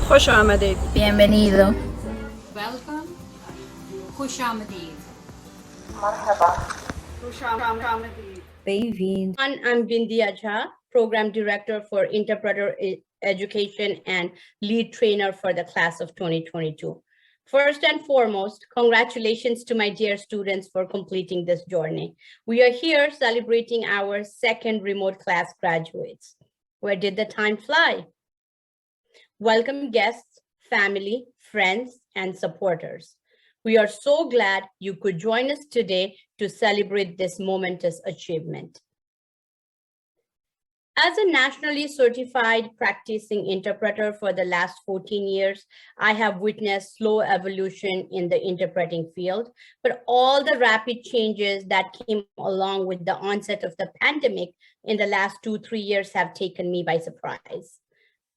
خوش آمدید. Bienvenido. Welcome. خوش آمدید. Bem-vindo. I'm Bindia Jha, Program Director for Interpreter Education and Lead Trainer for the class of 2022. First and foremost, congratulations to my dear students for completing this journey. We are here celebrating our second remote class graduates. Where did the time fly? Welcome guests, family, friends, and supporters. We are so glad you could join us today to celebrate this momentous achievement. As a nationally certified practicing interpreter for the last 14 years, I have witnessed slow evolution in the interpreting field, but all the rapid changes that came along with the onset of the pandemic in the last 2-3 years have taken me by surprise.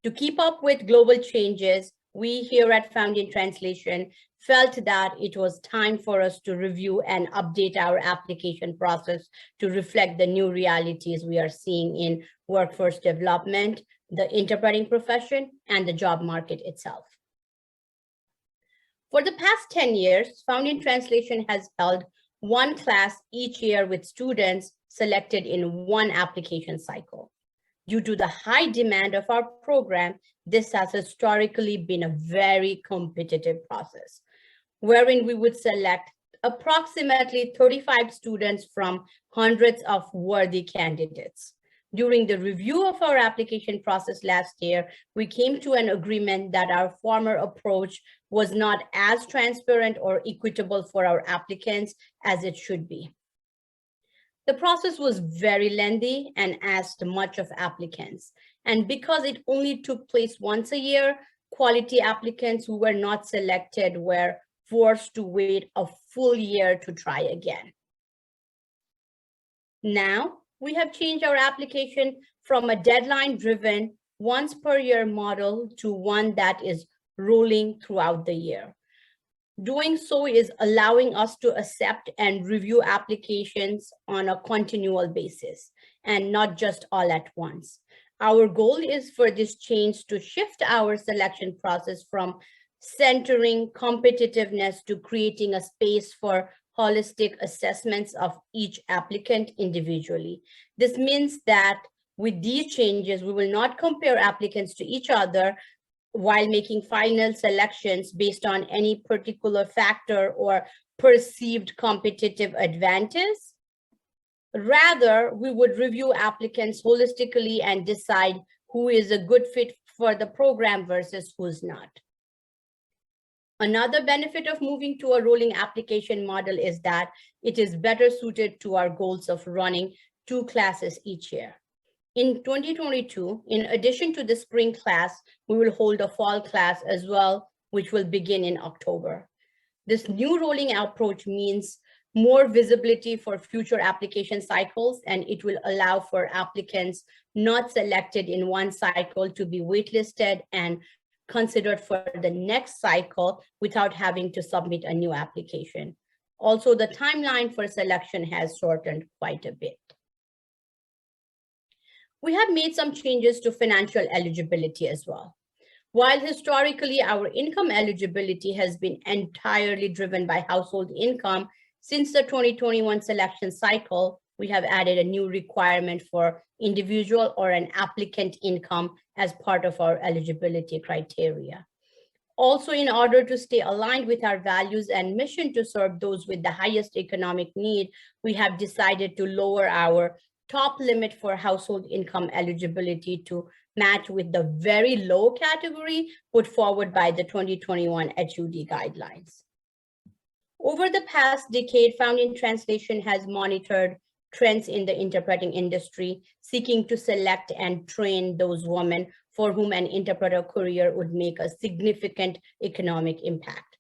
To keep up with global changes, we here at Found in Translation felt that it was time for us to review and update our application process to reflect the new realities we are seeing in workforce development, the interpreting profession, and the job market itself. For the past 10 years, Found in Translation has held one class each year with students selected in one application cycle. Due to the high demand of our program, this has historically been a very competitive process, wherein we would select approximately 35 students from hundreds of worthy candidates. During the review of our application process last year, we came to an agreement that our former approach was not as transparent or equitable for our applicants as it should be. The process was very lengthy and asked much of applicants. And because it only took place once a year, quality applicants who were not selected were forced to wait a full year to try again. Now, we have changed our application from a deadline-driven, once per year model to one that is rolling throughout the year. Doing so is allowing us to accept and review applications on a continual basis and not just all at once. Our goal is for this change to shift our selection process from centering competitiveness to creating a space for holistic assessments of each applicant individually. This means that with these changes, we will not compare applicants to each other while making final selections based on any particular factor or perceived competitive advantage. Rather, we would review applicants holistically and decide who is a good fit for the program versus who's not. Another benefit of moving to a rolling application model is that it is better suited to our goals of running 2 classes each year. In 2022, in addition to the spring class, we will hold a fall class as well, which will begin in October. This new rolling approach means more visibility for future application cycles, and it will allow for applicants not selected in one cycle to be waitlisted and considered for the next cycle without having to submit a new application. Also, the timeline for selection has shortened quite a bit. We have made some changes to financial eligibility as well. While historically our income eligibility has been entirely driven by household income, since the 2021 selection cycle, we have added a new requirement for individual or an applicant income as part of our eligibility criteria. Also, in order to stay aligned with our values and mission to serve those with the highest economic need, we have decided to lower our top limit for household income eligibility to match with the very low category put forward by the 2021 HUD guidelines. Over the past decade, Found in Translation has monitored trends in the interpreting industry, seeking to select and train those women for whom an interpreter career would make a significant economic impact.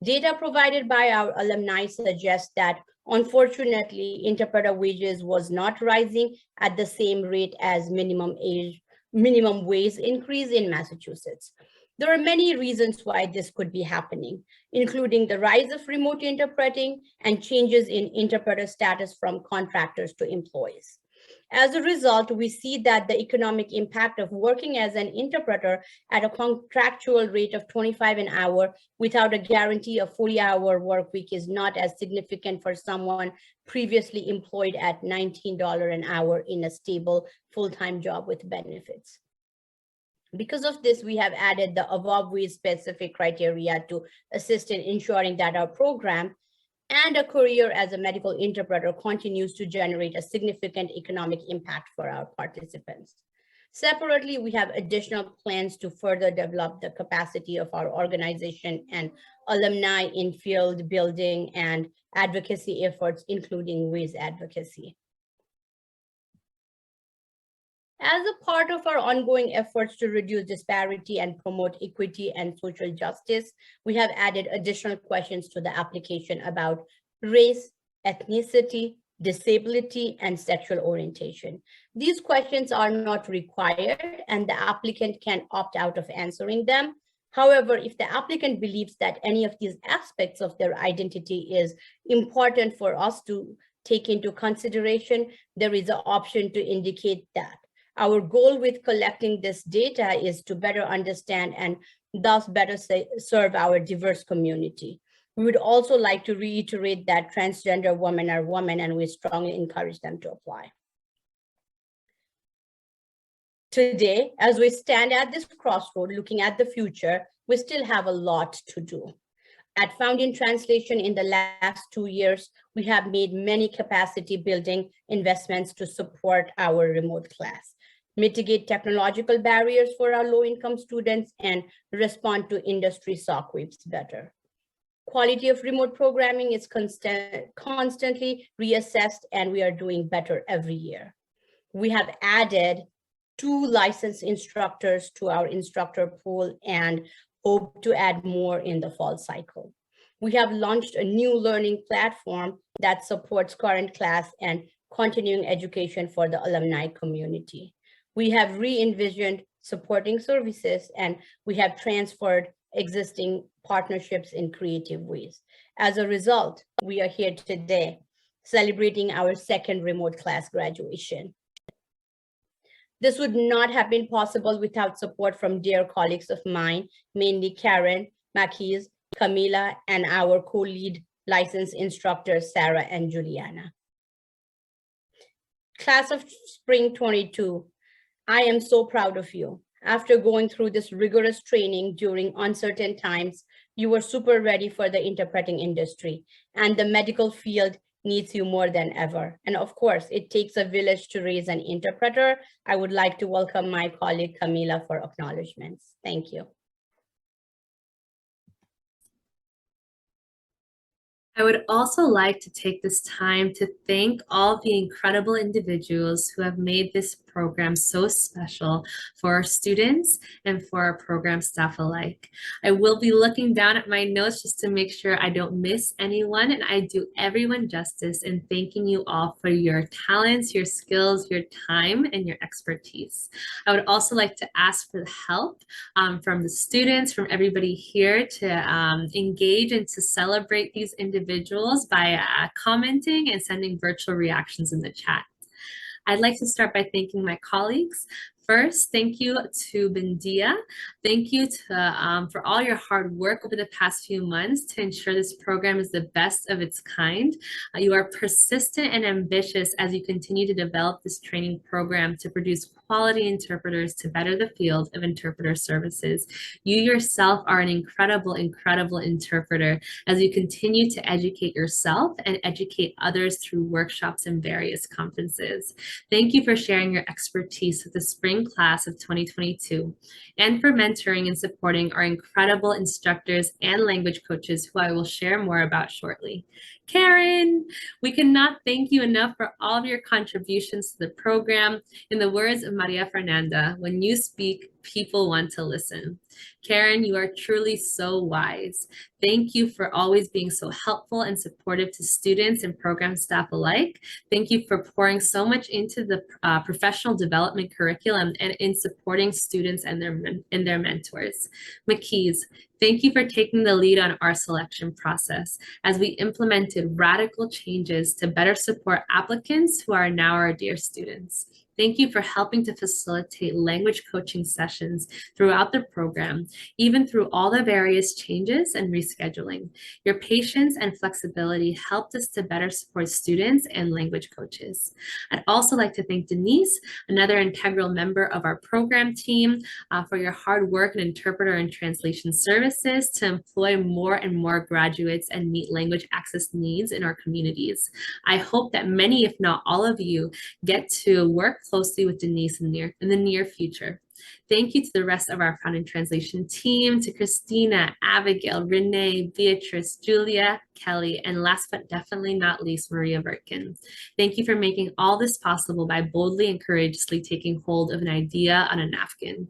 Data provided by our alumni suggests that, unfortunately, interpreter wages was not rising at the same rate as minimum wage increase in Massachusetts. There are many reasons why this could be happening, including the rise of remote interpreting and changes in interpreter status from contractors to employees. As a result, we see that the economic impact of working as an interpreter at a contractual rate of 25 an hour without a guarantee of 40-hour work week is not as significant for someone previously employed at $19 an hour in a stable full-time job with benefits. Because of this, we have added the above specific criteria to assist in ensuring that our program and a career as a medical interpreter continues to generate a significant economic impact for our participants. Separately, we have additional plans to further develop the capacity of our organization and alumni in field building and advocacy efforts, including WIS advocacy. As a part of our ongoing efforts to reduce disparity and promote equity and social justice, we have added additional questions to the application about race, ethnicity, disability, and sexual orientation. These questions are not required, and the applicant can opt out of answering them. However, if the applicant believes that any of these aspects of their identity is important for us to take into consideration, there is an option to indicate that. Our goal with collecting this data is to better understand and thus better serve our diverse community. We would also like to reiterate that transgender women are women, and we strongly encourage them to apply. Today, as we stand at this crossroad looking at the future, we still have a lot to do. At Founding Translation in the last 2 years, we have made many capacity building investments to support our remote class, mitigate technological barriers for our low-income students, and respond to industry shockwaves better. Quality of remote programming is constantly reassessed, and we are doing better every year. We have added 2 licensed instructors to our instructor pool and hope to add more in the fall cycle. We have launched a new learning platform that supports current class and continuing education for the alumni community. We have re-envisioned supporting services, and we have transferred existing partnerships in creative ways. As a result, we are here today celebrating our 2nd remote class graduation. This would not have been possible without support from dear colleagues of mine, mainly Karen, Makiz, Camila, and our co-lead licensed instructors, Sarah and Juliana. Class of Spring 22, I am so proud of you. After going through this rigorous training during uncertain times, you were super ready for the interpreting industry, and the medical field needs you more than ever. And of course, it takes a village to raise an interpreter. I would like to welcome my colleague Camila for acknowledgements. Thank you. I would also like to take this time to thank all the incredible individuals who have made this program so special for our students and for our program staff alike. I will be looking down at my notes just to make sure I don't miss anyone, and I do everyone justice in thanking you all for your talents, your skills, your time, and your expertise. I would also like to ask for the help from the students, from everybody here to engage and to celebrate these individuals by commenting and sending virtual reactions in the chat. I'd like to start by thanking my colleagues. First, thank you to Bindia. Thank you to, for all your hard work over the past few months to ensure this program is the best of its kind. You are persistent and ambitious as you continue to develop this training program to produce quality interpreters to better the field of interpreter services. You yourself are an incredible, incredible interpreter as you continue to educate yourself and educate others through workshops and various conferences. Thank you for sharing your expertise with the spring class of 2022 and for mentoring and supporting our incredible instructors and language coaches who I will share more about shortly. Karen, we cannot thank you enough for all of your contributions to the program. In the words of Maria Fernanda, when you speak, people want to listen. Karen, you are truly so wise. Thank you for always being so helpful and supportive to students and program staff alike. Thank you for pouring so much into the professional development curriculum and in supporting students and their mentors. Makiz, Thank you for taking the lead on our selection process as we implemented radical changes to better support applicants who are now our dear students. Thank you for helping to facilitate language coaching sessions throughout the program, even through all the various changes and rescheduling. Your patience and flexibility helped us to better support students and language coaches. I'd also like to thank Denise, another integral member of our program team, for your hard work in interpreter and translation services to employ more and more graduates and meet language access needs in our communities. I hope that many, if not all of you, get to work closely with Denise in the near future. Thank you to the rest of our Founding Translation team, to Christina, Abigail, Renee, Beatrice, Julia, Kelly, and last but definitely not least, Maria Virkin. Thank you for making all this possible by boldly and courageously taking hold of an idea on a napkin.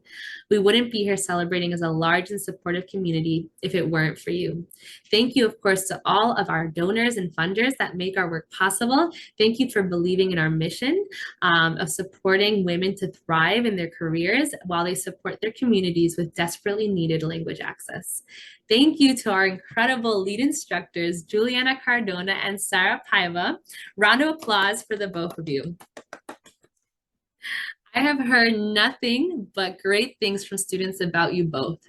We wouldn't be here celebrating as a large and supportive community if it weren't for you. Thank you, of course, to all of our donors and funders that make our work possible. Thank you for believing in our mission of supporting women to thrive in their careers while they support their communities with desperately needed language access. Thank you to our incredible lead instructors, Juliana Cardona and Sarah Paiva. Round of applause for the both of you. I have heard nothing but great things from students about you both.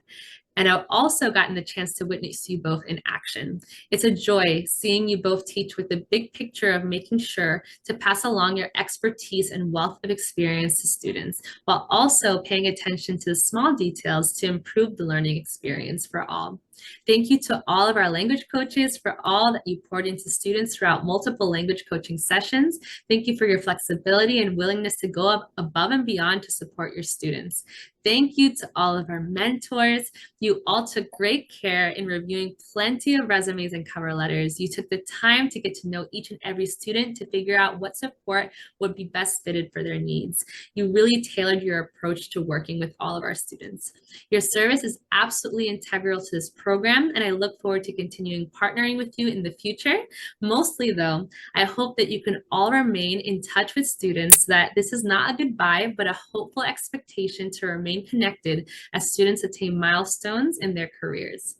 And I've also gotten the chance to witness you both in action. It's a joy seeing you both teach with the big picture of making sure to pass along your expertise and wealth of experience to students, while also paying attention to the small details to improve the learning experience for all. Thank you to all of our language coaches for all that you poured into students throughout multiple language coaching sessions. Thank you for your flexibility and willingness to go above and beyond to support your students. Thank you to all of our mentors. You all took great care in reviewing plenty of resumes and cover letters. You took the time to get to know each and every student to figure out what support would be best fitted for their needs. You really tailored your approach to working with all of our students. Your service is absolutely integral to this program, and I look forward to continuing partnering with you in the future. Mostly though, I hope that you can all remain in touch with students, that this is not a goodbye, but a hopeful expectation to remain connected as students attain milestones in their careers.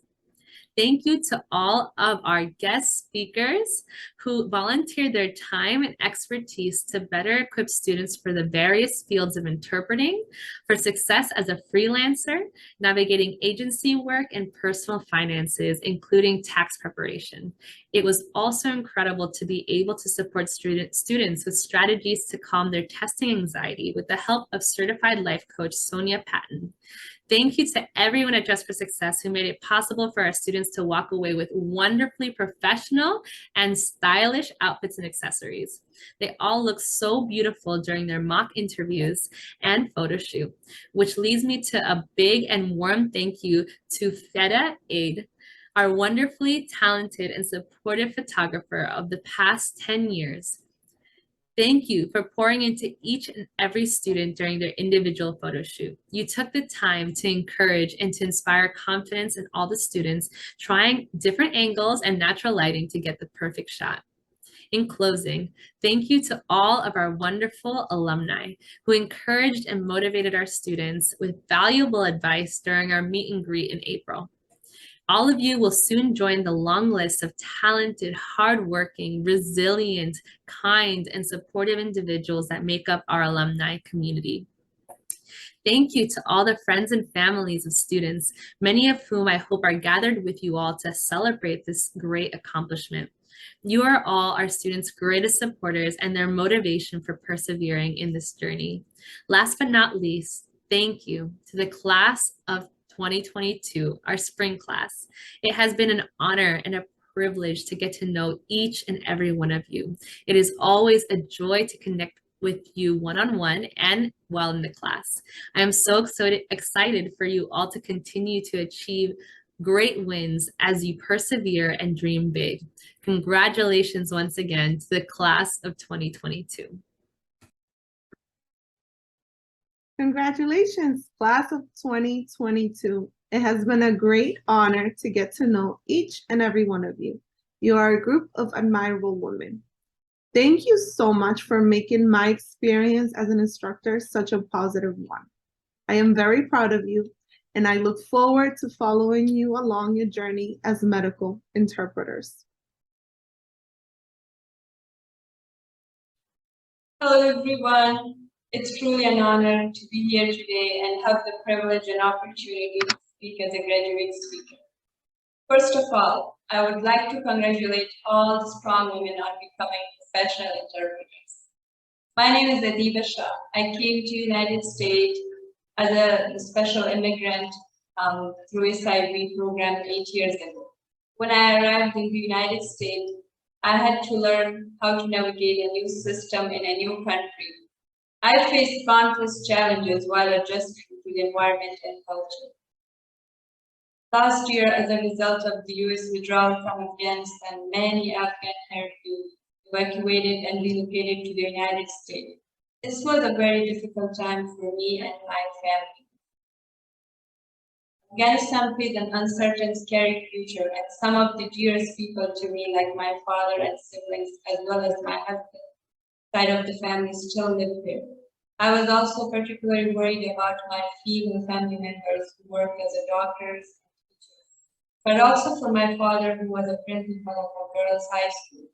Thank you to all of our guest speakers who volunteered their time and expertise to better equip students for the various fields of interpreting, for success as a freelancer, navigating agency work, and personal finances, including tax preparation. It was also incredible to be able to support students with strategies to calm their testing anxiety with the help of certified life coach Sonia Patton. Thank you to everyone at Dress for Success who made it possible for our students to walk away with wonderfully professional and stylish outfits and accessories. They all look so beautiful during their mock interviews and photo shoot, which leads me to a big and warm thank you to Feda Aid, our wonderfully talented and supportive photographer of the past 10 years. Thank you for pouring into each and every student during their individual photo shoot. You took the time to encourage and to inspire confidence in all the students, trying different angles and natural lighting to get the perfect shot. In closing, thank you to all of our wonderful alumni who encouraged and motivated our students with valuable advice during our meet and greet in April. All of you will soon join the long list of talented, hardworking, resilient, kind, and supportive individuals that make up our alumni community. Thank you to all the friends and families of students, many of whom I hope are gathered with you all to celebrate this great accomplishment. You are all our students' greatest supporters and their motivation for persevering in this journey. Last but not least, thank you to the class of 2022, our spring class. It has been an honor and a privilege to get to know each and every one of you. It is always a joy to connect with you one-on-one and while in the class. I am so excited for you all to continue to achieve great wins as you persevere and dream big. Congratulations once again to the class of 2022. Congratulations, class of 2022. It has been a great honor to get to know each and every one of you. You are a group of admirable women. Thank you so much for making my experience as an instructor such a positive one. I am very proud of you, and I look forward to following you along your journey as medical interpreters. Hello, everyone. It's truly an honor to be here today and have the privilege and opportunity to speak as a graduate speaker. First of all, I would like to congratulate all the strong women on becoming professional interpreters. My name is Adiba Shah. I came to United States as a special immigrant through SIV program 8 years ago. When I arrived in the United States, I had to learn how to navigate a new system in a new country. I faced countless challenges while adjusting to the environment and culture. Last year, as a result of the US withdrawal from Afghanistan, many Afghan heritage evacuated and relocated to the United States. This was a very difficult time for me and my family. Afghanistan plays an uncertain, scary future, and some of the dearest people to me, like my father and siblings, as well as my husband, side of the family, still live there. I was also particularly worried about my female family members who work as doctors and teachers, but also for my father, who was a principal of a girls' high school.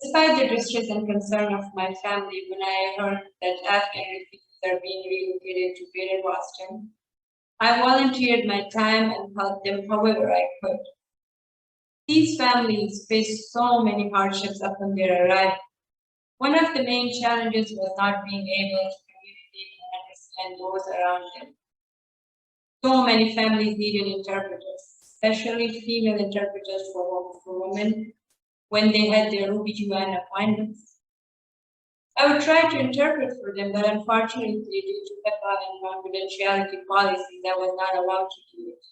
Despite the distress and concern of my family when I heard that Afghan refugees are being relocated to Greater Boston, I volunteered my time and helped them however I could. These families faced so many hardships upon their arrival. One of the main challenges was not being able to communicate and understand those around them. So many families needed interpreters, especially female interpreters for women when they had their OB/GYN appointments. I would try to interpret for them, but unfortunately, due to HIPAA and confidentiality policies, I was not allowed to do it.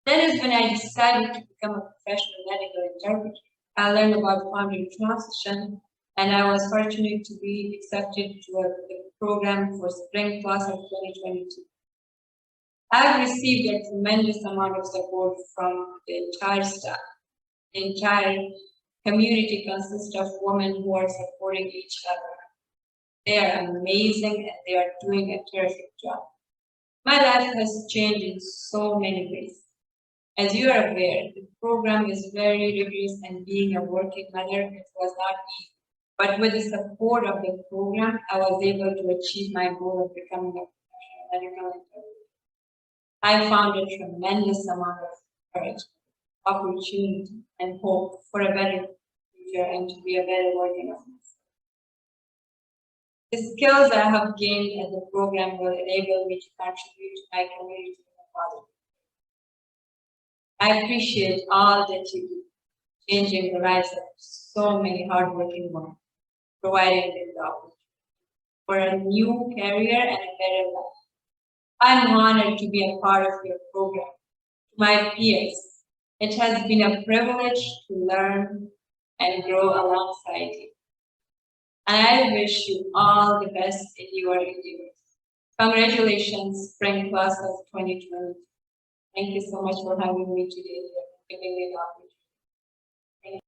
That is when I decided to become a professional medical interpreter. I learned about founding transition, and I was fortunate to be accepted to the program for spring class of 2022. I've received a tremendous amount of support from the entire staff. The entire community consists of women who are supporting each other. They are amazing and they are doing a terrific job. My life has changed in so many ways. As you are aware, the program is very rigorous, and being a working mother, it was not easy. But with the support of the program, I was able to achieve my goal of becoming a professional medical interpreter. I found a tremendous amount of courage, opportunity, and hope for a better future and to be a better version of myself. The skills I have gained as a program will enable me to contribute to my community in a positive way. I appreciate all that you do, changing the lives of so many hardworking women, providing them the opportunity for a new career and a better life. I'm honored to be a part of your program. To my peers, it has been a privilege to learn and grow alongside you. And I wish you all the best in your endeavors. Congratulations, spring class of 2020. Thank you so much for having me today and giving me the opportunity.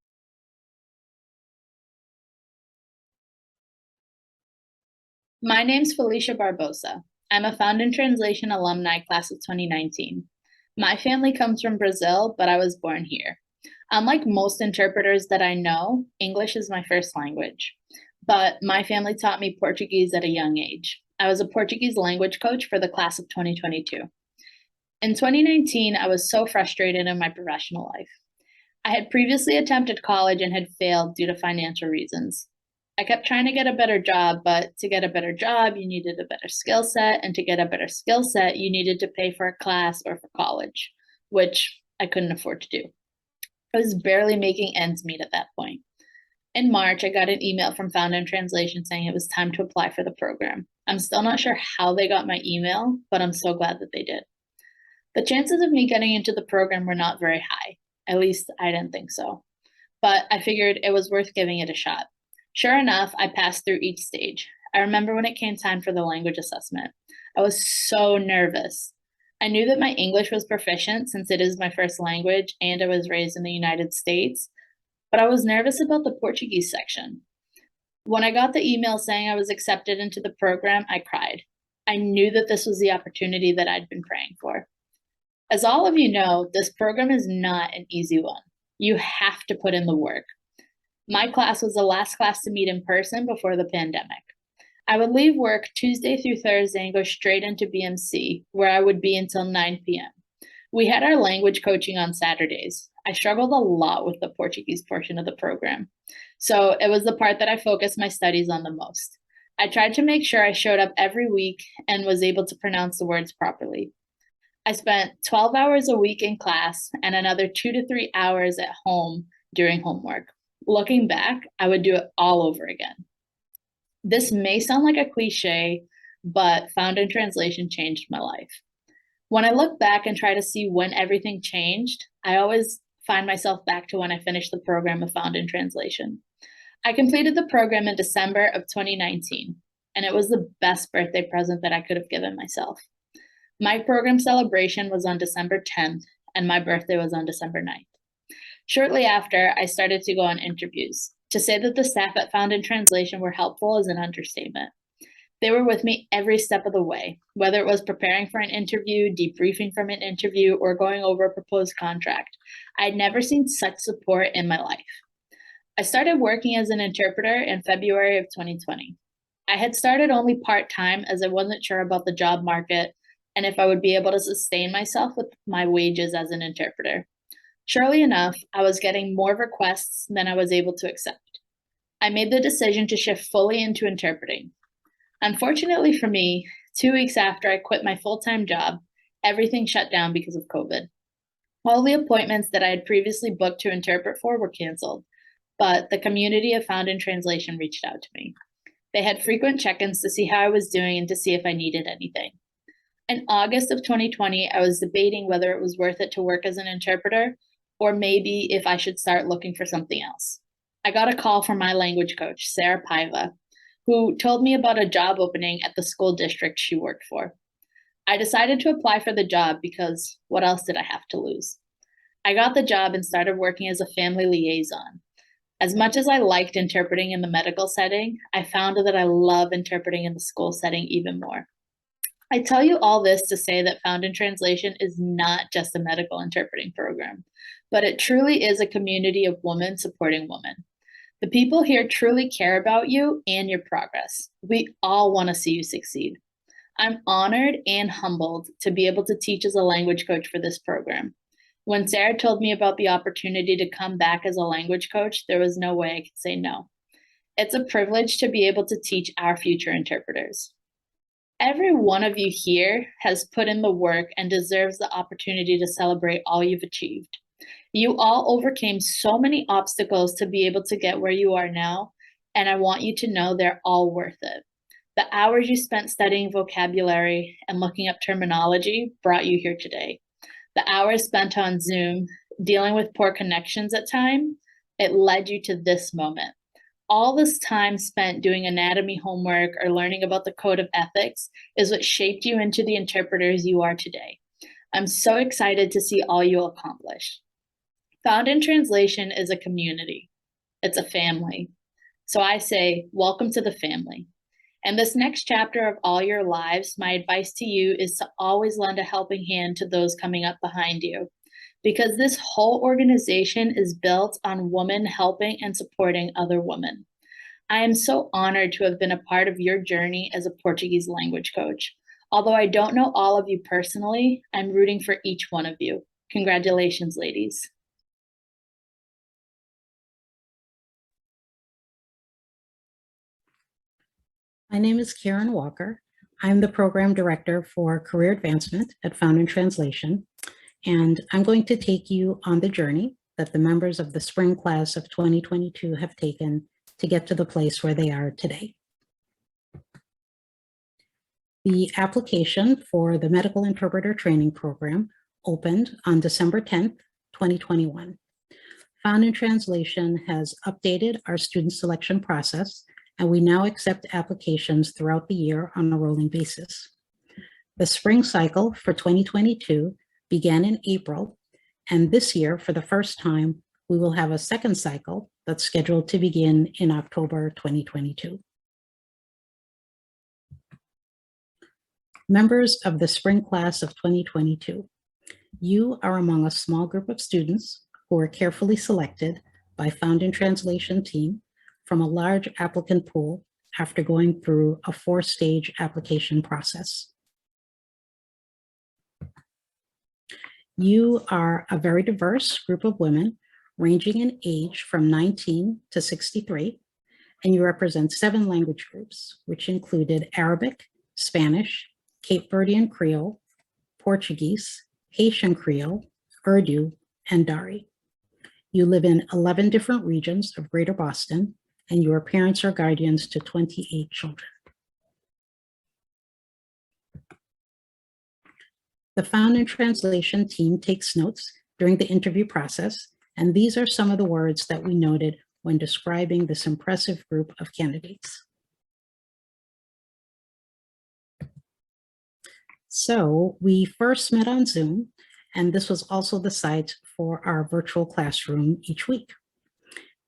My name's Felicia Barbosa. I'm a Found in Translation alumni class of 2019. My family comes from Brazil, but I was born here. Unlike most interpreters that I know, English is my first language. But my family taught me Portuguese at a young age. I was a Portuguese language coach for the class of 2022. In 2019, I was so frustrated in my professional life. I had previously attempted college and had failed due to financial reasons. I kept trying to get a better job, but to get a better job, you needed a better skill set, and to get a better skill set, you needed to pay for a class or for college, which I couldn't afford to do. I was barely making ends meet at that point. In March, I got an email from Found in Translation saying it was time to apply for the program. I'm still not sure how they got my email, but I'm so glad that they did. The chances of me getting into the program were not very high. At least I didn't think so. But I figured it was worth giving it a shot. Sure enough, I passed through each stage. I remember when it came time for the language assessment. I was so nervous. I knew that my English was proficient since it is my first language and I was raised in the United States, but I was nervous about the Portuguese section. When I got the email saying I was accepted into the program, I cried. I knew that this was the opportunity that I'd been praying for. As all of you know, this program is not an easy one. You have to put in the work. My class was the last class to meet in person before the pandemic. I would leave work Tuesday through Thursday and go straight into BMC, where I would be until 9 p.m. We had our language coaching on Saturdays. I struggled a lot with the Portuguese portion of the program, so it was the part that I focused my studies on the most. I tried to make sure I showed up every week and was able to pronounce the words properly. I spent 12 hours a week in class and another 2 to 3 hours at home doing homework. Looking back, I would do it all over again. This may sound like a cliche, but Found in Translation changed my life. When I look back and try to see when everything changed, I always find myself back to when I finished the program of Found in Translation. I completed the program in December of 2019, and it was the best birthday present that I could have given myself. My program celebration was on December 10th, and my birthday was on December 9th. Shortly after, I started to go on interviews. To say that the staff at Found in Translation were helpful is an understatement. They were with me every step of the way, whether it was preparing for an interview, debriefing from an interview, or going over a proposed contract. I'd never seen such support in my life. I started working as an interpreter in February of 2020. I had started only part-time as I wasn't sure about the job market and if I would be able to sustain myself with my wages as an interpreter. Surely enough, I was getting more requests than I was able to accept. I made the decision to shift fully into interpreting. Unfortunately for me, 2 weeks after I quit my full-time job, everything shut down because of COVID. All the appointments that I had previously booked to interpret for were canceled, but the community of Found in Translation reached out to me. They had frequent check-ins to see how I was doing and to see if I needed anything. In August of 2020, I was debating whether it was worth it to work as an interpreter or maybe if I should start looking for something else. I got a call from my language coach, Sarah Paiva, who told me about a job opening at the school district she worked for. I decided to apply for the job because what else did I have to lose? I got the job and started working as a family liaison. As much as I liked interpreting in the medical setting, I found that I love interpreting in the school setting even more. I tell you all this to say that Found in Translation is not just a medical interpreting program, but it truly is a community of women supporting women. The people here truly care about you and your progress. We all want to see you succeed. I'm honored and humbled to be able to teach as a language coach for this program. When Sarah told me about the opportunity to come back as a language coach, there was no way I could say no. It's a privilege to be able to teach our future interpreters. Every one of you here has put in the work and deserves the opportunity to celebrate all you've achieved. You all overcame so many obstacles to be able to get where you are now, and I want you to know they're all worth it. The hours you spent studying vocabulary and looking up terminology brought you here today. The hours spent on Zoom, dealing with poor connections at times, it led you to this moment. All this time spent doing anatomy homework or learning about the code of ethics is what shaped you into the interpreters you are today. I'm so excited to see all you'll accomplish. Found in Translation is a community. It's a family. So I say, welcome to the family. And this next chapter of all your lives, my advice to you is to always lend a helping hand to those coming up behind you, because this whole organization is built on women helping and supporting other women. I am so honored to have been a part of your journey as a Portuguese language coach. Although I don't know all of you personally, I'm rooting for each one of you. Congratulations, ladies. My name is Karen Walker. I'm the Program Director for Career Advancement at Found in Translation, and I'm going to take you on the journey that the members of the spring class of 2022 have taken to get to the place where they are today. The application for the Medical Interpreter Training Program opened on December 10th, 2021. Found in Translation has updated our student selection process, and we now accept applications throughout the year on a rolling basis. The spring cycle for 2022 began in April, and this year, for the first time, we will have a second cycle that's scheduled to begin in October 2022. Members of the spring class of 2022, you are among a small group of students who were carefully selected by Found in Translation team from a large applicant pool after going through a 4-stage application process. You are a very diverse group of women ranging in age from 19 to 63, and you represent 7 language groups, which included Arabic, Spanish, Cape Verdean Creole, Portuguese, Haitian Creole, Urdu, and Dari. You live in 11 different regions of Greater Boston, and your parents are guardians to 28 children. The Found in Translation team takes notes during the interview process, and these are some of the words that we noted when describing this impressive group of candidates. So we first met on Zoom, and this was also the site for our virtual classroom each week.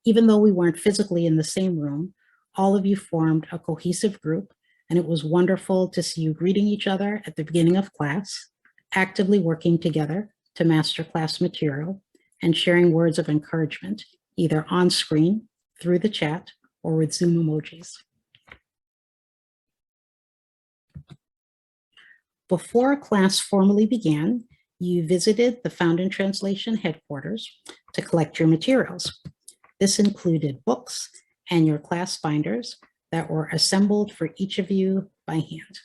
Even though we weren't physically in the same room, all of you formed a cohesive group, and it was wonderful to see you greeting each other at the beginning of class, actively working together to master class material, and sharing words of encouragement, either on screen, through the chat, or with Zoom emojis. Before class formally began, you visited the Found in Translation headquarters to collect your materials. This included books and your class binders that were assembled for each of you by hand.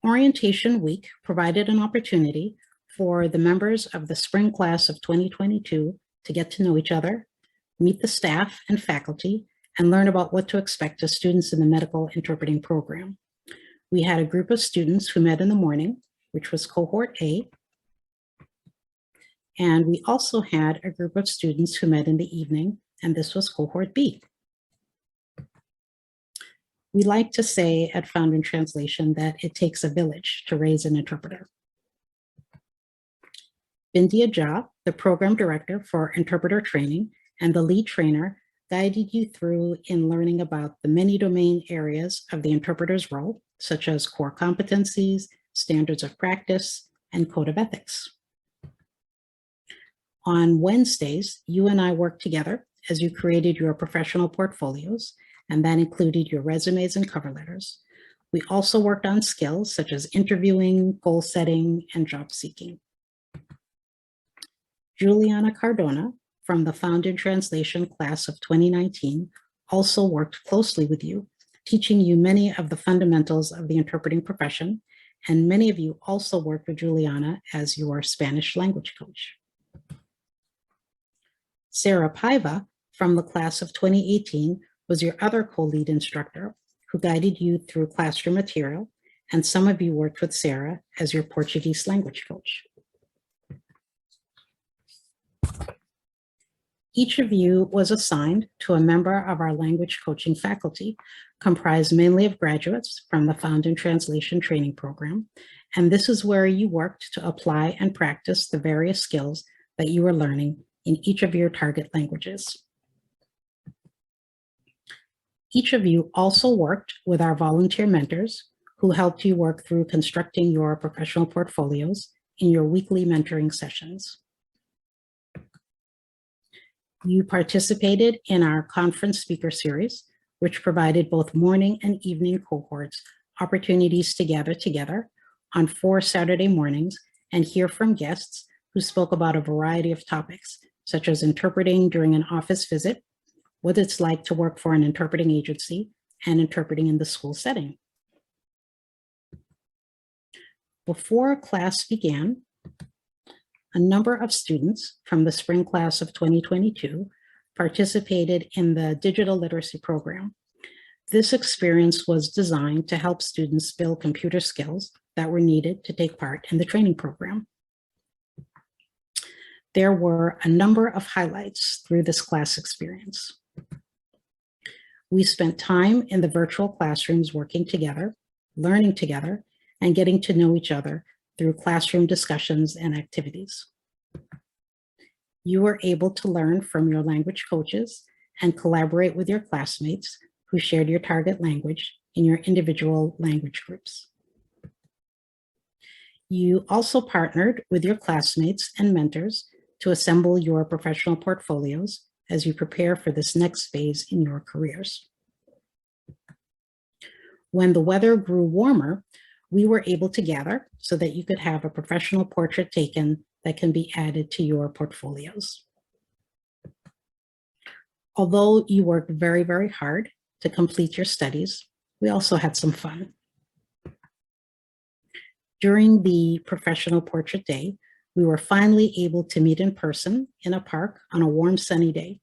Orientation Week provided an opportunity for the members of the spring class of 2022 to get to know each other, meet the staff and faculty, and learn about what to expect as students in the medical interpreting program. We had a group of students who met in the morning, which was cohort A, and we also had a group of students who met in the evening, and this was cohort B. We like to say at Found in Translation that it takes a village to raise an interpreter. Bindia Jha, the program director for interpreter training and the lead trainer, guided you through in learning about the many domain areas of the interpreter's role, such as core competencies, standards of practice, and code of ethics. On Wednesdays, you and I worked together as you created your professional portfolios, and that included your resumes and cover letters. We also worked on skills such as interviewing, goal setting, and job seeking. Juliana Cardona from the Found in Translation class of 2019 also worked closely with you, teaching you many of the fundamentals of the interpreting profession, and many of you also worked with Juliana as your Spanish language coach. Sarah Paiva from the class of 2018 was your other co-lead instructor who guided you through classroom material, and some of you worked with Sarah as your Portuguese language coach. Each of you was assigned to a member of our language coaching faculty, comprised mainly of graduates from the Found in Translation training program, and this is where you worked to apply and practice the various skills that you were learning in each of your target languages. Each of you also worked with our volunteer mentors who helped you work through constructing your professional portfolios in your weekly mentoring sessions. You participated in our conference speaker series, which provided both morning and evening cohorts opportunities to gather together on 4 Saturday mornings and hear from guests who spoke about a variety of topics, such as interpreting during an office visit, what it's like to work for an interpreting agency, and interpreting in the school setting. Before class began, a number of students from the spring class of 2022 participated in the digital literacy program. This experience was designed to help students build computer skills that were needed to take part in the training program. There were a number of highlights through this class experience. We spent time in the virtual classrooms working together, learning together, and getting to know each other through classroom discussions and activities. You were able to learn from your language coaches and collaborate with your classmates who shared your target language in your individual language groups. You also partnered with your classmates and mentors to assemble your professional portfolios as you prepare for this next phase in your careers. When the weather grew warmer, we were able to gather so that you could have a professional portrait taken that can be added to your portfolios. Although you worked very, very hard to complete your studies, we also had some fun. During the professional portrait day, we were finally able to meet in person in a park on a warm, sunny day.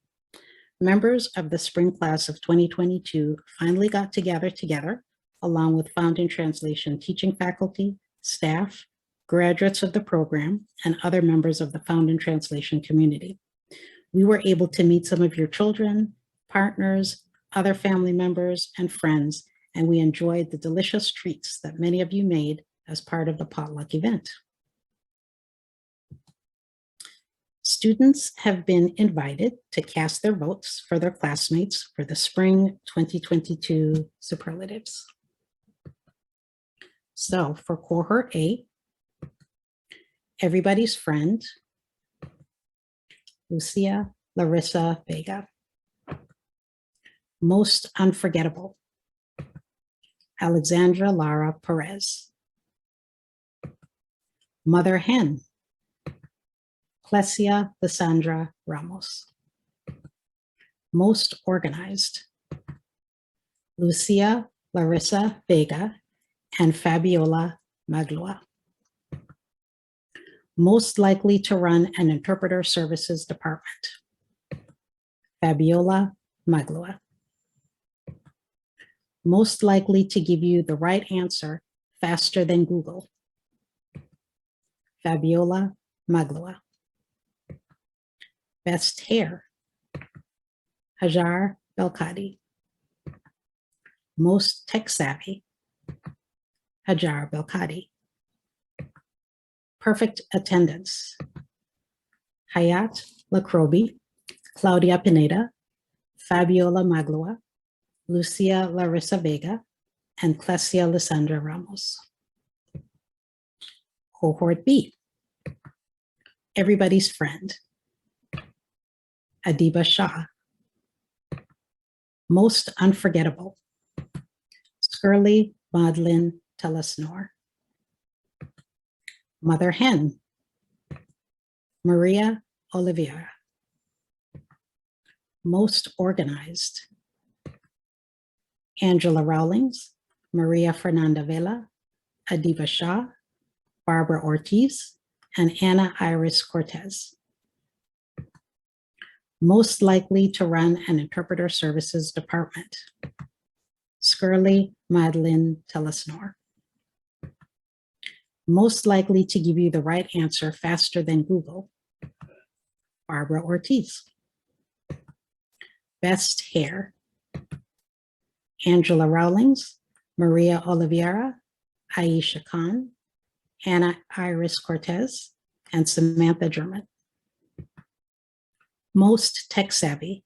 Members of the spring class of 2022 finally got together along with Founding Translation teaching faculty, staff, graduates of the program, and other members of the Founding Translation community. We were able to meet some of your children, partners, other family members, and friends, and we enjoyed the delicious treats that many of you made as part of the potluck event. Students have been invited to cast their votes for their classmates for the spring 2022 superlatives. So for cohort A, everybody's friend, Lucia Larissa Vega. Most unforgettable, Alexandra Lara Perez. Mother hen, Clesia Lysandra Ramos. Most organized, Lucia Larissa Vega and Fabiola Magloa. Most likely to run an interpreter services department, Fabiola Magloa. Most likely to give you the right answer faster than Google, Fabiola Magloa. Best hair, Hajar Belkadi. Most tech savvy, Hajar Belkadi. Perfect attendance, Hayat Lacrobi, Claudia Pineda, Fabiola Magloa, Lucia Larissa Vega, and Clesia Lysandra Ramos. Cohort B, everybody's friend, Adiba Shah. Most unforgettable, Skirly Madeline Telesnor. Mother hen, Maria Oliveira. Most organized, Angela Rawlings, Maria Fernanda Vela, Adiba Shah, Barbara Ortiz, and Ana Iris Cortez. Most likely to run an interpreter services department, Skirly Madeline Telesnor. Most likely to give you the right answer faster than Google, Barbara Ortiz. Best hair, Angela Rawlings, Maria Oliveira, Aisha Khan, Ana Iris Cortez, and Samantha German. Most tech savvy,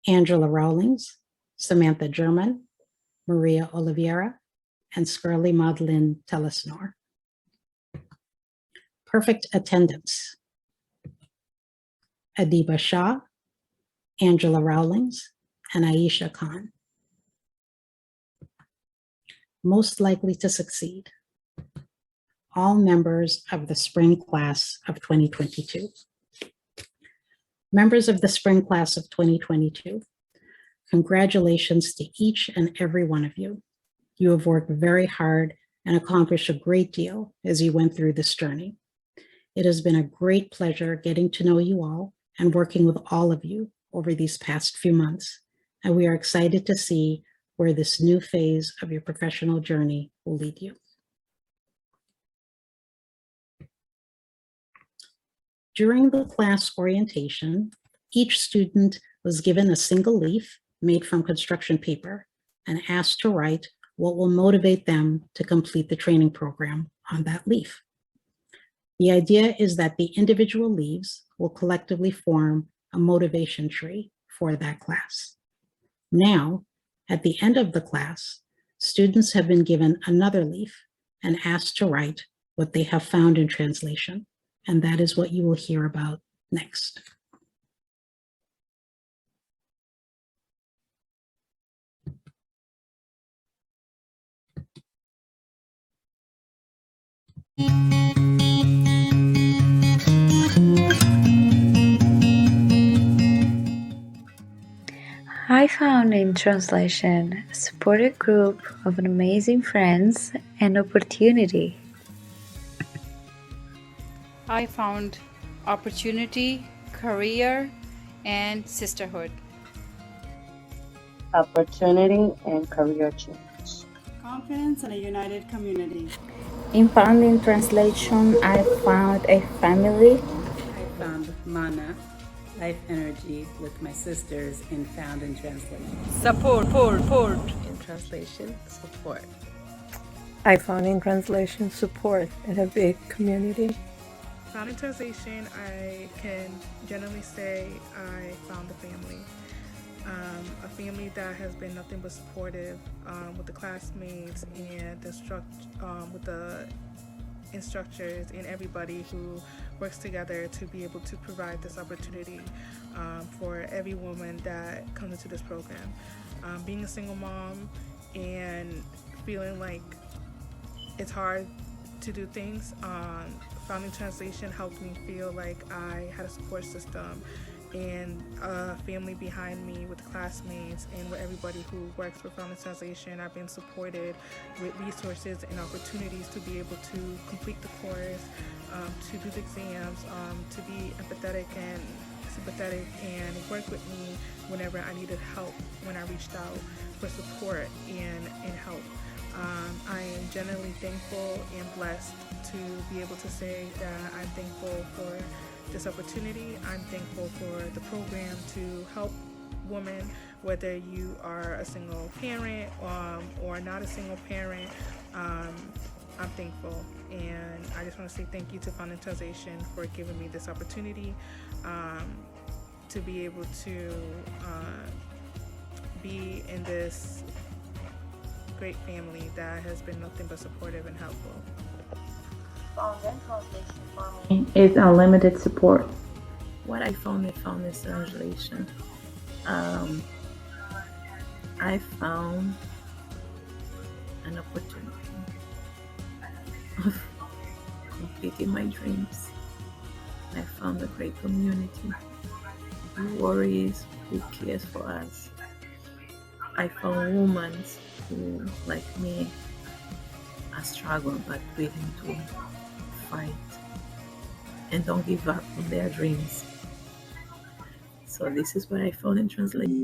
Angela Rawlings, Samantha German, Maria Oliveira, and Skirly Madeline Telesnor. Perfect attendance, Adiba Shah, Angela Rawlings, and Aisha Khan. Most likely to succeed, all members of the spring class of 2022. Members of the spring class of 2022, congratulations to each and every one of you. You have worked very hard and accomplished a great deal as you went through this journey. It has been a great pleasure getting to know you all and working with all of you over these past few months, and we are excited to see where this new phase of your professional journey will lead you. During the class orientation, each student was given a single leaf made from construction paper and asked to write what will motivate them to complete the training program on that leaf. The idea is that the individual leaves will collectively form a motivation tree for that class. Now, at the end of the class, students have been given another leaf and asked to write what they have found in translation, and that is what you will hear about next. I found in translation a supported group of amazing friends and opportunity. I found opportunity, career, and sisterhood. Opportunity and career change. Confidence and a united community. In Founding Translation, I found a family. I found mana, life energy with my sisters in Found in Translation. Support. In translation, support. I found in translation support and a big community. Found in translation, I can generally say I found a family. A family that has been nothing but supportive with the classmates and with the instructors and everybody who works together to be able to provide this opportunity for every woman that comes into this program. Being a single mom and feeling like it's hard to do things, Founding Translation helped me feel like I had a support system and a family behind me with classmates and with everybody who works for Founding Translation. I've been supported with resources and opportunities to be able to complete the course, to do the exams, to be empathetic and sympathetic and work with me whenever I needed help, when I reached out for support and help. I am genuinely thankful and blessed to be able to say that I'm thankful for this opportunity. I'm thankful for the program to help women, whether you are a single parent or not a single parent. I'm thankful, and I just want to say thank you to Founding Translation for giving me this opportunity to be able to be in this great family that has been nothing but supportive and helpful. Founding Translation for me is unlimited support. What I found in Founding Translation, I found an opportunity of completing my dreams. I found a great community who worries, who cares for us. I found women who, like me, are struggling but willing to fight and don't give up on their dreams. So this is what I found in translation.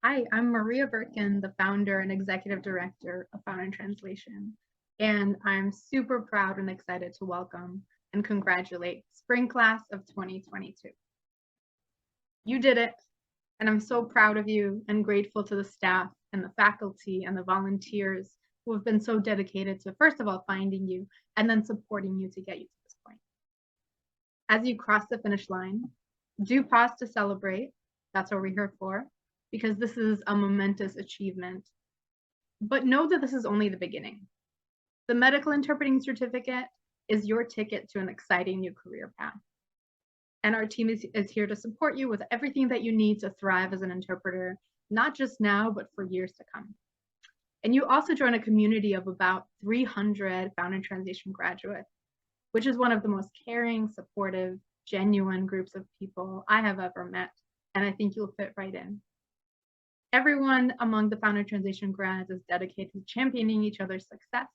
Hi, I'm Maria Birkin, the founder and executive director of Founding Translation, and I'm super proud and excited to welcome and congratulate Spring Class of 2022. You did it, and I'm so proud of you and grateful to the staff and the faculty and the volunteers who have been so dedicated to, first of all, finding you and then supporting you to get you to this point. As you cross the finish line, do pause to celebrate. That's what we're here for, because this is a momentous achievement. But know that this is only the beginning. The medical interpreting certificate is your ticket to an exciting new career path. And our team is here to support you with everything that you need to thrive as an interpreter, not just now, but for years to come. And you also join a community of about 300 Founding Translation graduates, which is one of the most caring, supportive, genuine groups of people I have ever met. And I think you'll fit right in. Everyone among the Founding Translation grads is dedicated to championing each other's success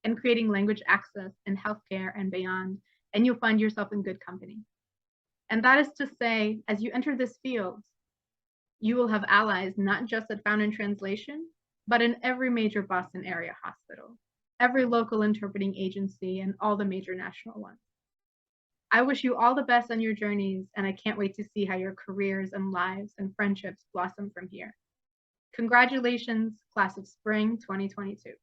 and creating language access in healthcare and beyond, and you'll find yourself in good company. And that is to say, as you enter this field, you will have allies not just at Founding Translation, but in every major Boston area hospital, every local interpreting agency, and all the major national ones. I wish you all the best on your journeys, and I can't wait to see how your careers and lives and friendships blossom from here. Congratulations, class of spring 2022.